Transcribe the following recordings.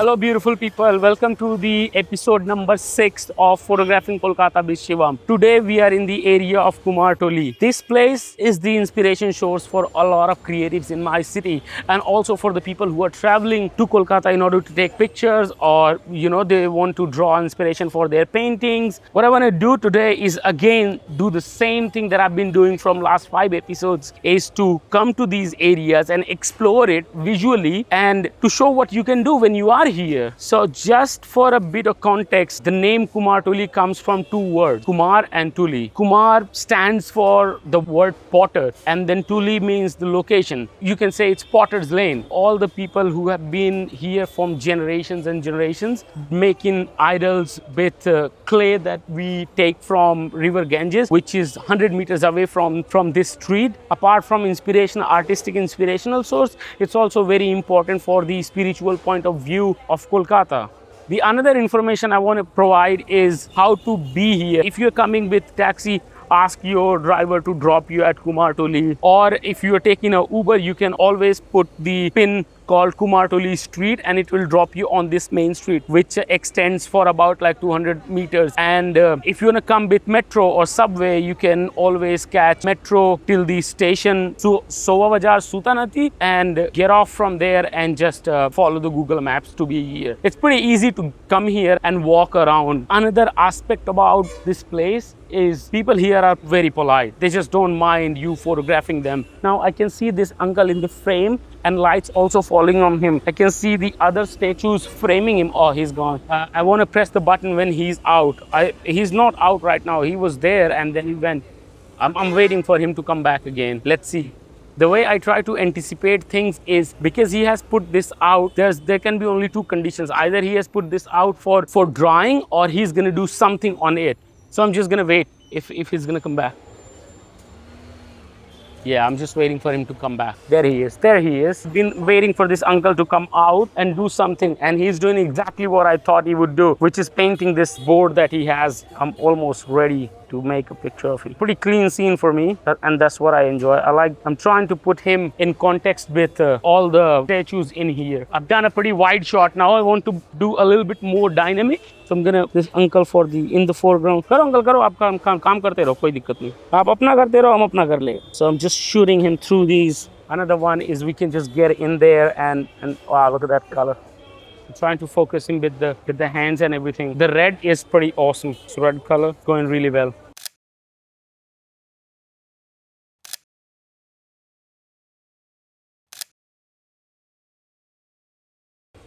Hello beautiful people, welcome to the episode number 6 of Photographing Kolkata with Shivam. Today we are in the area of Kumartuli. This place is the inspiration source for a lot of creatives in my city and also for the people who are traveling to Kolkata in order to take pictures or they want to draw inspiration for their paintings. What I want to do today is again do the same thing that I've been doing from last 5 episodes, is to come to these areas and explore it visually and to show what you can do when you are here. So just for a bit of context, the name Kumartuli comes from two words, Kumar and Tuli. Kumar stands for the word potter and then Tuli means the location. You can say it's Potter's Lane. All the people who have been here from generations and generations making idols with clay that we take from River Ganges, which is 100 meters away from this street. Apart from inspiration, artistic inspirational source, it's also very important for the spiritual point of view of Kolkata. The another information I want to provide is how to be here. If you're coming with taxi, ask your driver to drop you at Kumartuli, or if you're taking a Uber, you can always put the pin called Kumartuli Street and it will drop you on this main street, which extends for about like 200 meters. And if you want to come with metro or subway, you can always catch metro till the station Sova Bazaar Sutanati and get off from there and just follow the Google Maps to be here. It's pretty easy to come here and walk around. Another aspect about this place is people here are very polite. They just don't mind you photographing them. Now I can see this uncle in the frame and lights also falling on him. I can see the other statues framing him. Oh, he's gone. I want to press the button when he's out. He's not out right now. He was there and then he went. I'm waiting for him to come back again. Let's see. The way I try to anticipate things is because he has put this out, there can be only two conditions. Either he has put this out for drawing or he's going to do something on it. So I'm just going to wait if he's going to come back. Yeah, I'm just waiting for him to come back. There he is. There he is. Been waiting for this uncle to come out and do something. And he's doing exactly what I thought he would do, which is painting this board that he has. I'm almost ready to make a picture of him. Pretty clean scene for me, and that's what I enjoy. I'm trying to put him in context with all the statues in here. I've done a pretty wide shot. Now I want to do a little bit more dynamic. So I'm gonna this uncle in the foreground. Karo uncle karo, aap kaam karte raho, koi dikkat nahi. Aap apna karte raho, hum apna kar le. So I'm just shooting him through these. Another one is we can just get in there and wow, look at that color. I'm trying to focus him with the hands and everything. The red is pretty awesome. It's red color, going really well.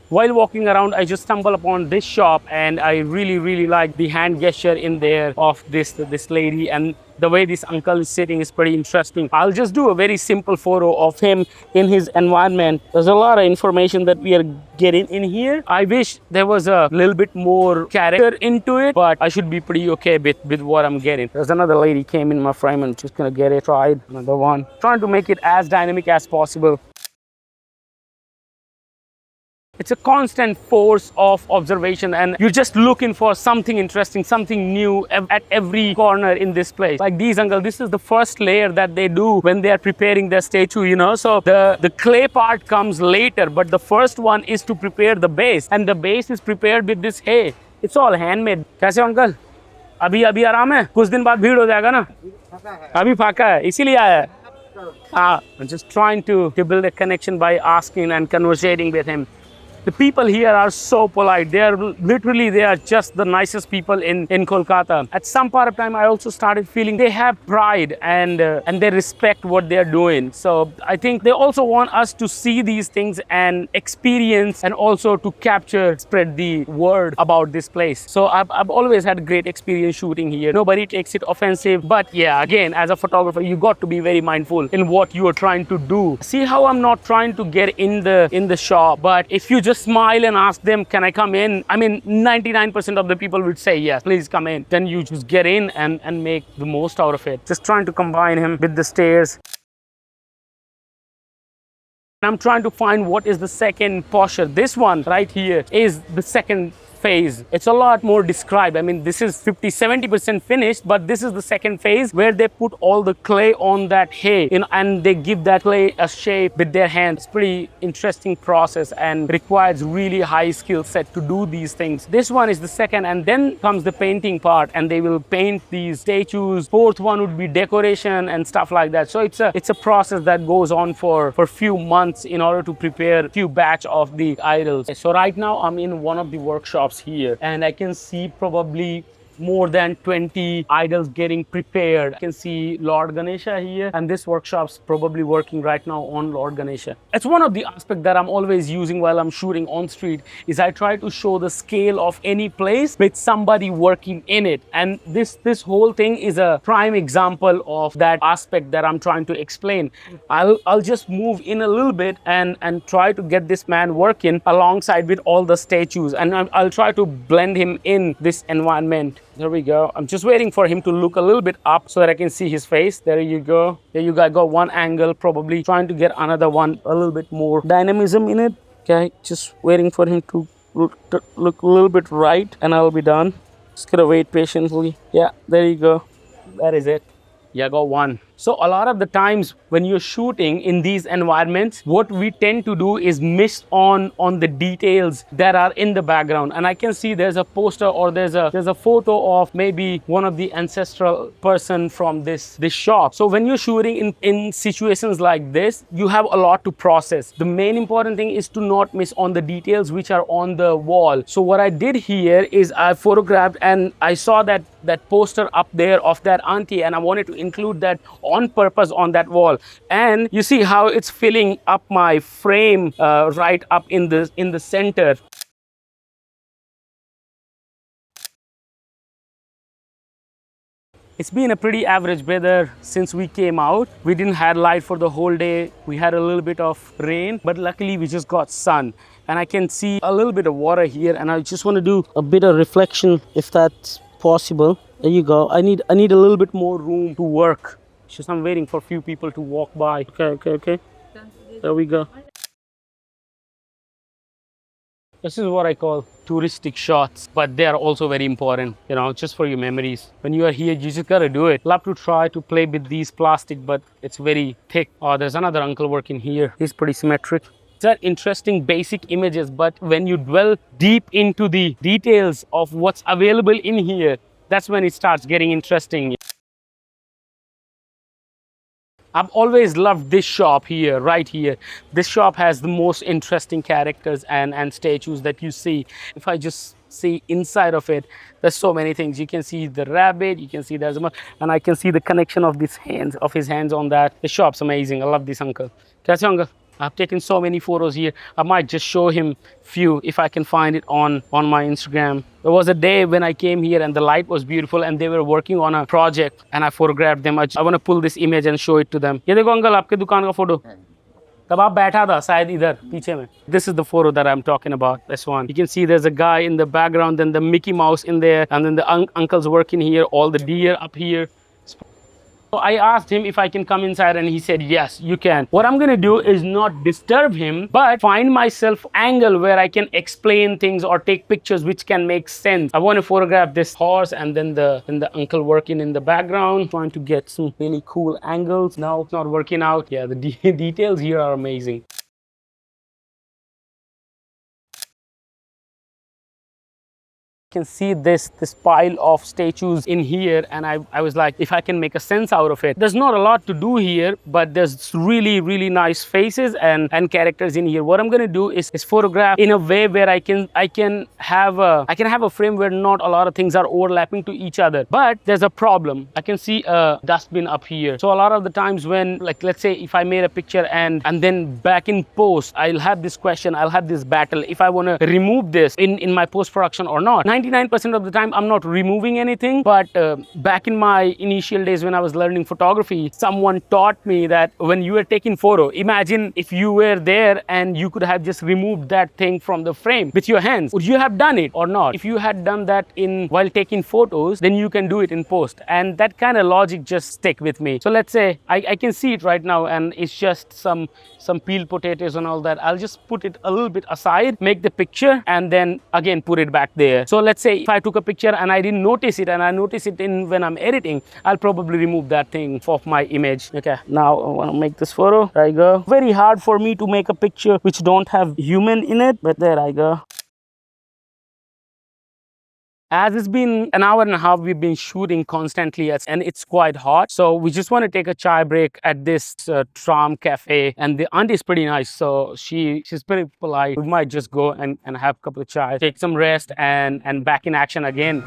While walking around, I just stumbled upon this shop and I really like the hand gesture in there of this lady, and the way this uncle is sitting is pretty interesting. I'll just do a very simple photo of him in his environment. There's a lot of information that we are getting in here. I wish there was a little bit more character into it, but I should be pretty okay with what I'm getting. There's another lady came in my frame and just gonna get it tried. Another one. Trying to make it as dynamic as possible. It's a constant force of observation and you're just looking for something interesting, something new at every corner in this place. Like these uncle, this is the first layer that they do when they are preparing their statue, So the clay part comes later, but the first one is to prepare the base, and the base is prepared with this hay. It's all handmade. कैसे uncle? अभी आराम है? कुछ दिन बाद भीड़ हो जाएगा ना? अभी फाका है, इसीलिए आया है. I'm just trying to build a connection by asking and conversating with him. The people here are so polite. They are just the nicest people in Kolkata. At some part of time, I also started feeling they have pride and they respect what they are doing. So I think they also want us to see these things and experience and also to spread the word about this place. So I've always had a great experience shooting here. Nobody takes it offensive. But yeah, again, as a photographer, you got to be very mindful in what you are trying to do. See how I'm not trying to get in the shop, but if you just smile and ask them, can I come in? I mean, 99% of the people would say, yes, please come in. Then you just get in and make the most out of it. Just trying to combine him with the stairs. I'm trying to find what is the second posture. This one right here is the second phase. It's a lot more described. I mean, this is 50-70% finished, but this is the second phase where they put all the clay on that hay, and they give that clay a shape with their hands. It's pretty interesting process and requires really high skill set to do these things. This one is the second, and then comes the painting part, and they will paint these statues. Fourth one would be decoration and stuff like that. So it's a process that goes on for few months in order to prepare few batch of the idols. So right now I'm in one of the workshops here, and I can see probably more than 20 idols getting prepared. I can see Lord Ganesha here, and this workshop's probably working right now on Lord Ganesha. It's one of the aspects that I'm always using while I'm shooting on street, is I try to show the scale of any place with somebody working in it. And this whole thing is a prime example of that aspect that I'm trying to explain. I'll just move in a little bit and try to get this man working alongside with all the statues, and I'll try to blend him in this environment. There we go. I'm just waiting for him to look a little bit up so that I can see his face. There you go. There you guys got one angle, probably trying to get another one, a little bit more dynamism in it. Okay, just waiting for him to look a little bit right, and I'll be done. Just gotta wait patiently. Yeah, there you go. That is it. Yeah, got one. So a lot of the times when you're shooting in these environments, what we tend to do is miss on the details that are in the background. And I can see there's a poster, or there's a photo of maybe one of the ancestral person from this shop. So when you're shooting in situations like this, you have a lot to process. The main important thing is to not miss on the details which are on the wall. So what I did here is I photographed, and I saw that poster up there of that auntie, and I wanted to include that on purpose on that wall. And you see how it's filling up my frame right up in the center. It's been a pretty average weather since we came out. We didn't have light for the whole day. We had a little bit of rain, but luckily we just got sun. And I can see a little bit of water here, and I just want to do a bit of reflection if that's possible. There you go. I need a little bit more room to work. Just I'm waiting for a few people to walk by. Okay. There we go. This is what I call touristic shots, but they are also very important, just for your memories. When you are here, you just gotta do it. Love to try to play with these plastic, but it's very thick. Oh, there's another uncle working here. He's pretty symmetric. These are interesting basic images, but when you dwell deep into the details of what's available in here, that's when it starts getting interesting. I've always loved this shop here, right here. This shop has the most interesting characters and statues that you see. If I just see inside of it, there's so many things. You can see the rabbit, you can see there's a, and I can see the connection of his hands on that. The shop's amazing. I love this uncle. That's uncle. I've taken so many photos here. I might just show him few if I can find it on my Instagram. There was a day when I came here and the light was beautiful, and they were working on a project, and I photographed them. I want to pull this image and show it to them. ये देखो uncle, आपके दुकान का photo तब आप बैठा था शायद इधर पीछे में. This is the photo that I'm talking about. This one. You can see there's a guy in the background, then the Mickey Mouse in there, and then the uncle's working here, all the deer up here. So I asked him if I can come inside, and he said, yes, you can. What I'm going to do is not disturb him, but find myself angle where I can explain things or take pictures which can make sense. I want to photograph this horse, and then the uncle working in the background, trying to get some really cool angles. Now it's not working out. Yeah, the details here are amazing. Can see this pile of statues in here, and I was like, if I can make a sense out of it. There's not a lot to do here, but there's really nice faces and characters in here. What I'm going to do is photograph in a way where I can have a frame where not a lot of things are overlapping to each other. But there's a problem. I can see a dustbin up here. So a lot of the times when, like, let's say if I made a picture and then back in post, I'll have this question, I'll have this battle if I want to remove this in my post production or not. 99% of the time I'm not removing anything. But back in my initial days when I was learning photography, someone taught me that when you are taking photo, imagine if you were there and you could have just removed that thing from the frame with your hands. Would you have done it or not? If you had done that in while taking photos, then you can do it in post. And that kind of logic just stick with me. So let's say I can see it right now, and it's just some peeled potatoes and all that. I'll just put it a little bit aside, make the picture, and then again put it back there. So let's say if I took a picture and I didn't notice it, and I notice it in when I'm editing, I'll probably remove that thing off my image. Okay, now I want to make this photo. There I go. Very hard for me to make a picture which don't have human in it, but there I go. As it's been an hour and a half, we've been shooting constantly and it's quite hot. So we just want to take a chai break at this tram cafe. And the auntie is pretty nice. So she's pretty polite. We might just go and have a couple of chai, take some rest and back in action again.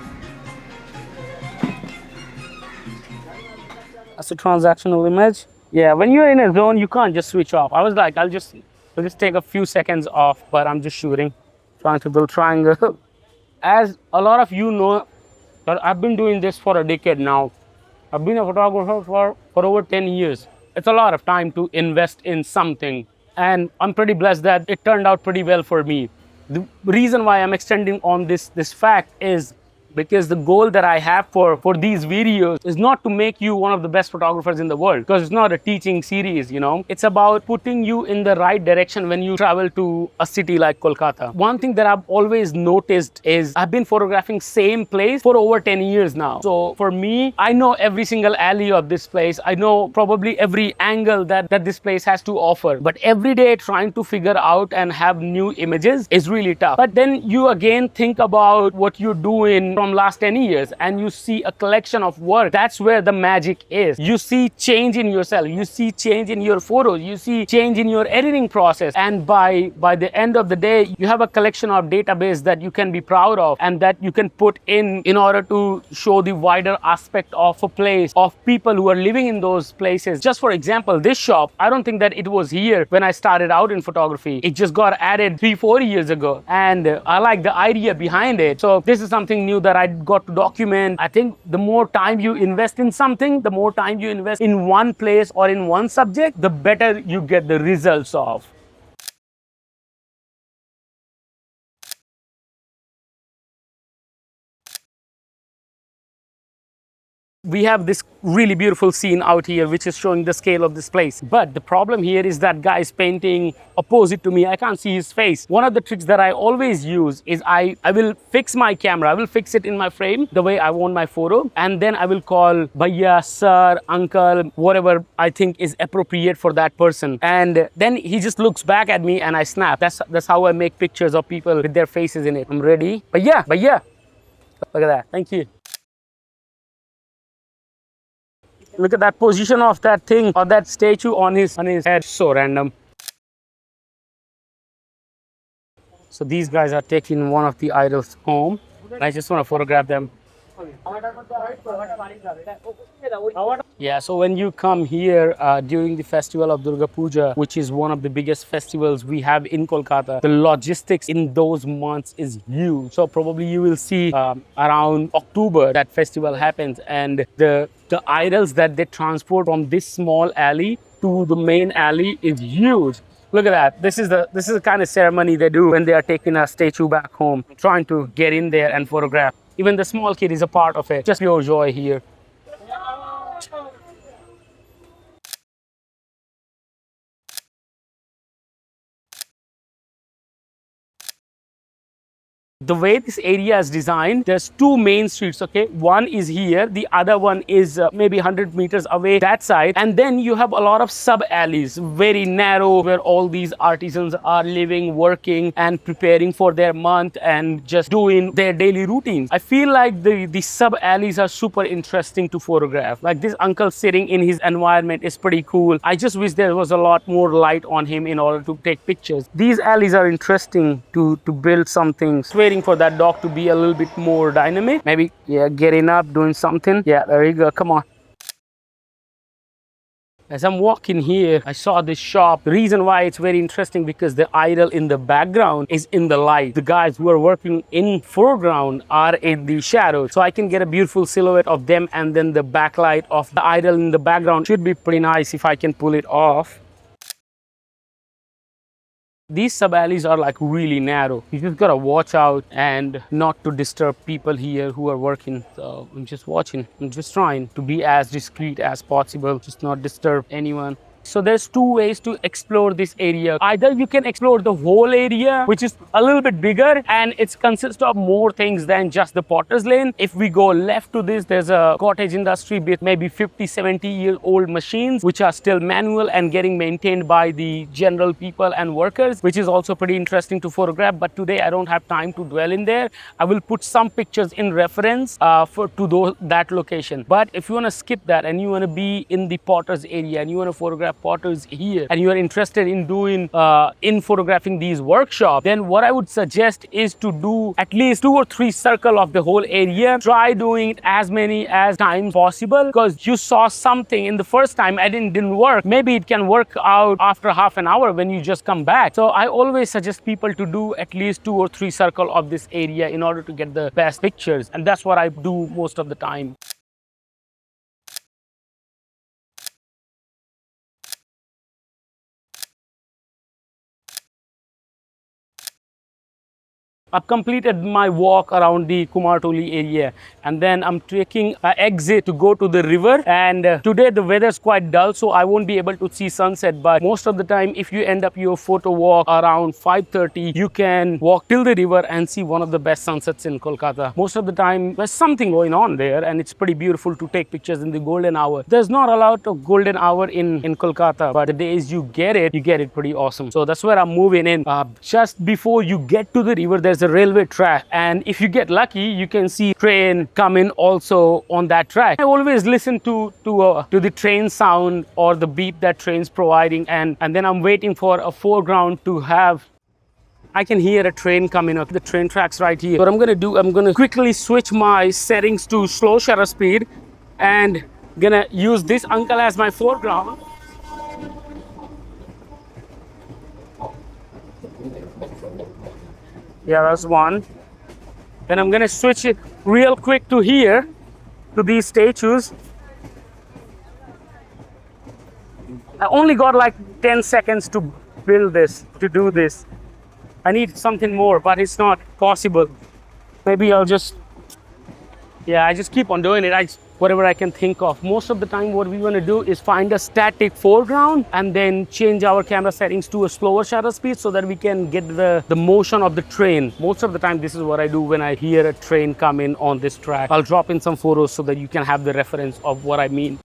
That's a transactional image. Yeah, when you're in a zone, you can't just switch off. I was like, I'll just take a few seconds off, but I'm just shooting, trying to build triangle. As a lot of you know, that I've been doing this for a decade now. I've been a photographer for over 10 years. It's a lot of time to invest in something. And I'm pretty blessed that it turned out pretty well for me. The reason why I'm extending on this fact is because the goal that I have for these videos is not to make you one of the best photographers in the world, because it's not a teaching series, you know. It's about putting you in the right direction when you travel to a city like Kolkata. One thing that I've always noticed is I've been photographing same place for over 10 years now. So for me, I know every single alley of this place. I know probably every angle that this place has to offer. But every day trying to figure out and have new images is really tough. But then you again think about what you're doing from last 10 years and you see a collection of work. That's where the magic is. You see change in yourself, you see change in your photos, you see change in your editing process, and by the end of the day you have a collection of database that you can be proud of and that you can put in order to show the wider aspect of a place, of people who are living in those places. Just for example, this shop, I don't think that it was here when I started out in photography. It just got added 3-4 years ago, and I like the idea behind it. So this is something new that I got to document. I think the more time you invest in something, the more time you invest in one place or in one subject, the better you get the results of. We have this really beautiful scene out here which is showing the scale of this place, but the problem here is that guy is painting opposite to me. I can't see his face. One of the tricks that I always use is I will fix my camera, I will fix it in my frame the way I want my photo, and then I will call bhaiya, sir, uncle, whatever I think is appropriate for that person, and then he just looks back at me and I snap. That's how I make pictures of people with their faces in it. I'm ready. Bhaiya, bhaiya, look at that. Thank you. Look at that position of that thing or that statue on his head. So random. So these guys are taking one of the idols home. I just want to photograph them. Yeah, so when you come here during the festival of Durga Puja, which is one of the biggest festivals we have in Kolkata, the logistics in those months is huge. So probably you will see around October that festival happens, and the idols that they transport from this small alley to the main alley is huge. Look at that. This is the kind of ceremony they do when they are taking a statue back home, trying to get in there and photograph. Even the small kid is a part of it. Just pure joy here. The way this area is designed, there's two main streets, okay? One is here, the other one is maybe 100 meters away that side. And then you have a lot of sub-alleys, very narrow, where all these artisans are living, working, and preparing for their month and just doing their daily routines. I feel like the sub-alleys are super interesting to photograph. Like this uncle sitting in his environment is pretty cool. I just wish there was a lot more light on him in order to take pictures. These alleys are interesting to build something. Waiting for that dog to be a little bit more dynamic. Maybe, yeah, getting up, doing something. Yeah, there you go. Come on. As I'm walking here, I saw this shop. The reason why it's very interesting because the idol in the background is in the light. The guys who are working in foreground are in the shadow. So I can get a beautiful silhouette of them, and then the backlight of the idol in the background should be pretty nice if I can pull it off. These sub-alleys are like really narrow. You just gotta watch out and not to disturb people here who are working. So I'm just watching. I'm just trying to be as discreet as possible, just not disturb anyone. So there's two ways to explore this area. Either you can explore the whole area, which is a little bit bigger, and it consists of more things than just the potter's lane. If we go left to this, there's a cottage industry with maybe 50, 70-year-old machines, which are still manual and getting maintained by the general people and workers, which is also pretty interesting to photograph. But today I don't have time to dwell in there. I will put some pictures in reference to that location. But if you want to skip that and you want to be in the potter's area and you want to photograph potters here and you are interested in doing photographing these workshops, then what I would suggest is to do at least 2 or 3 circles of the whole area. Try doing it as many as times possible, because you saw something in the first time and it didn't work. Maybe it can work out after half an hour when you just come back. So I always suggest people to do at least 2 or 3 circles of this area in order to get the best pictures, and that's what I do most of the time. I've completed my walk around the Kumartuli area, and then I'm taking an exit to go to the river. And today the weather is quite dull, so I won't be able to see sunset. But most of the time, if you end up your photo walk around 5:30, you can walk till the river and see one of the best sunsets in Kolkata. Most of the time, there's something going on there, and it's pretty beautiful to take pictures in the golden hour. There's not a lot of golden hour in Kolkata, but the days you get it pretty awesome. So that's where I'm moving in. Just before you get to the river, there's a railway track, and if you get lucky, you can see train coming also on that track. I always listen to the train sound or the beep that train's providing, and then I'm waiting for a foreground to have. I can hear a train coming up. The train track's right here. What I'm gonna do, I'm gonna quickly switch my settings to slow shutter speed and gonna use this uncle as my foreground. Yeah, that's one. Then I'm gonna switch it real quick to here, to these statues. I only got like 10 seconds to build this, to do this. I need something more, but it's not possible. Maybe I'll just, yeah, I just keep on doing it. Whatever I can think of. Most of the time, what we want to do is find a static foreground and then change our camera settings to a slower shutter speed so that we can get the motion of the train. Most of the time, this is what I do when I hear a train come in on this track. I'll drop in some photos so that you can have the reference of what I mean.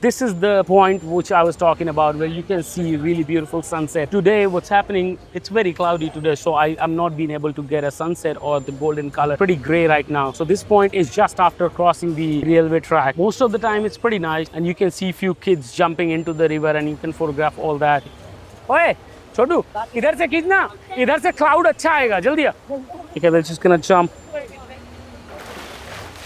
This is the point which I was talking about, where you can see really beautiful sunset. Today, what's happening, it's very cloudy today, so I'm not being able to get a sunset or the golden color. Pretty gray right now. So this point is just after crossing the railway track. Most of the time, it's pretty nice, and you can see few kids jumping into the river, and you can photograph all that. Oye, Chotu, idhar se khijna, idhar se cloud acha aayega, jaldi aa. Okay, they're just gonna jump.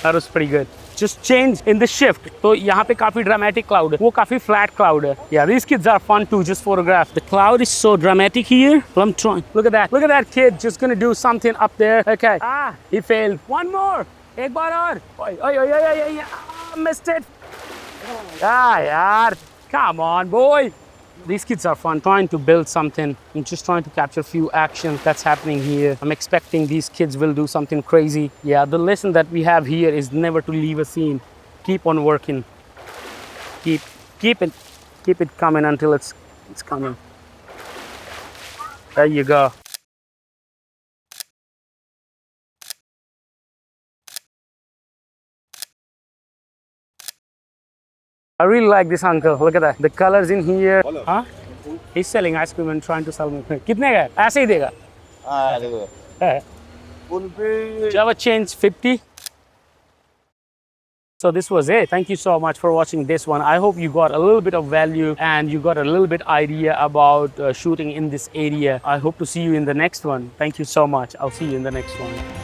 That was pretty good. Just change in the shift. So यहाँ पे काफी dramatic cloud है, वो काफी flat cloud है. Yeah, these kids are fun to just photograph. The cloud is so dramatic here. So I'm trying. Look at that. Look at that kid just gonna do something up there. Okay. Ah, he failed. One more. एक बार और. Oy, missed it. Ah, yaar. Come on, boy. These kids are fun, trying to build something. I'm just trying to capture a few actions that's happening here. I'm expecting these kids will do something crazy. Yeah, the lesson that we have here is never to leave a scene. Keep on working. Keep it coming until it's coming. There you go. I really like this uncle. Look at that. The colors in here. Huh? He's selling ice cream and trying to sell me. कितने का है? ऐसे ही देगा? हाँ, देखो. Java change 50. So this was it. Thank you so much for watching this one. I hope you got a little bit of value and you got a little bit idea about shooting in this area. I hope to see you in the next one. Thank you so much. I'll see you in the next one.